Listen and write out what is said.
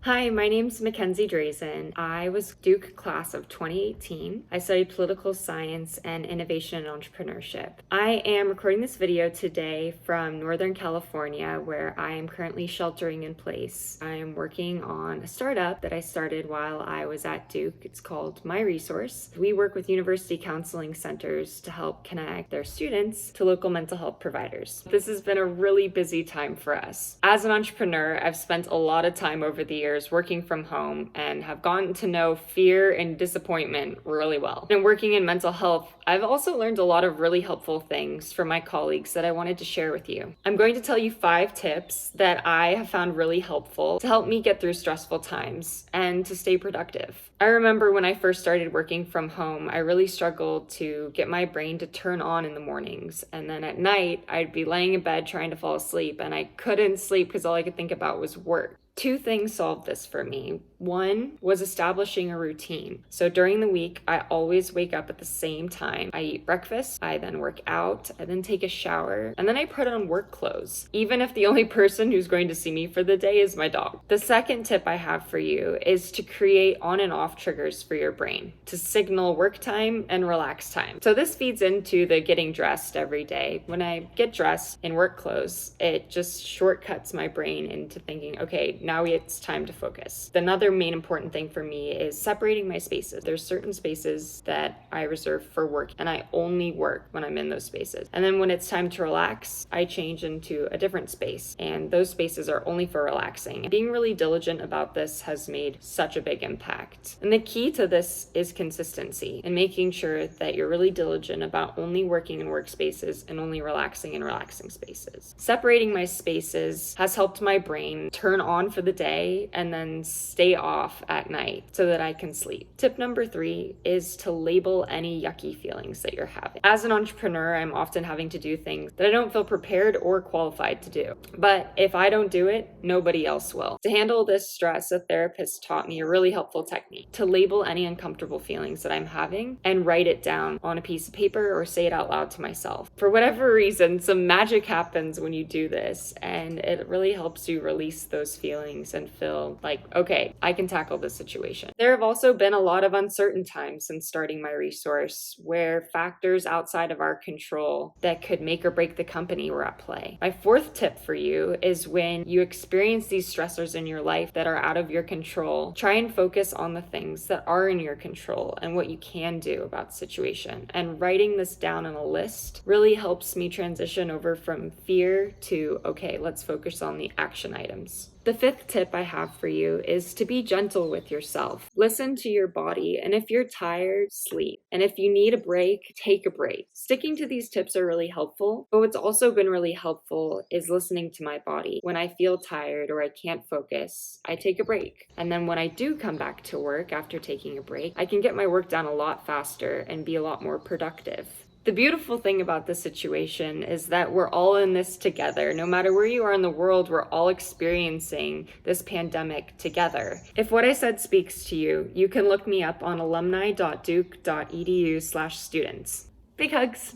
Hi, my name's Mackenzie Drazan. I was Duke class of 2018. I studied political science and innovation and entrepreneurship. I am recording this video today from Northern California, where I am currently sheltering in place. I am working on a startup that I started while I was at Duke. It's called My Resource. We work with university counseling centers to help connect their students to local mental health providers. This has been a really busy time for us. As an entrepreneur, I've spent a lot of time over the years working from home and have gotten to know fear and disappointment really well. And working in mental health, I've also learned a lot of really helpful things from my colleagues that I wanted to share with you. I'm going to tell you 5 tips that I have found really helpful to help me get through stressful times and to stay productive. I remember when I first started working from home, I really struggled to get my brain to turn on in the mornings. And then at night, I'd be laying in bed trying to fall asleep and I couldn't sleep because all I could think about was work. 2 things solved this for me. One was establishing a routine. So during the week, I always wake up at the same time. I eat breakfast, I then work out, I then take a shower, and then I put on work clothes, even if the only person who's going to see me for the day is my dog. The second tip I have for you is to create on and off triggers for your brain to signal work time and relax time. So this feeds into the getting dressed every day. When I get dressed in work clothes, it just shortcuts my brain into thinking, okay, now it's time to focus. Another main important thing for me is separating my spaces. There's certain spaces that I reserve for work and I only work when I'm in those spaces. And then when it's time to relax, I change into a different space and those spaces are only for relaxing. Being really diligent about this has made such a big impact. And the key to this is consistency and making sure that you're really diligent about only working in workspaces and only relaxing in relaxing spaces. Separating my spaces has helped my brain turn on for the day and then stay off at night so that I can sleep. Tip number 3 is to label any yucky feelings that you're having. As an entrepreneur, I'm often having to do things that I don't feel prepared or qualified to do. But if I don't do it, nobody else will. To handle this stress, a therapist taught me a really helpful technique to label any uncomfortable feelings that I'm having and write it down on a piece of paper or say it out loud to myself. For whatever reason, some magic happens when you do this and it really helps you release those feelings and feel like, okay, I can tackle this situation. There have also been a lot of uncertain times since starting My Resource where factors outside of our control that could make or break the company were at play. My 4th tip for you is when you experience these stressors in your life that are out of your control, try and focus on the things that are in your control and what you can do about the situation. And writing this down in a list really helps me transition over from fear to, okay, let's focus on the action items. The 5th tip I have for you is to be gentle with yourself. Listen to your body, and if you're tired, sleep. And if you need a break, take a break. Sticking to these tips are really helpful, but what's also been really helpful is listening to my body. When I feel tired or I can't focus, I take a break. And then when I do come back to work after taking a break, I can get my work done a lot faster and be a lot more productive. The beautiful thing about this situation is that we're all in this together. No matter where you are in the world, we're all experiencing this pandemic together. If what I said speaks to you, you can look me up on alumni.duke.edu/students. Big hugs.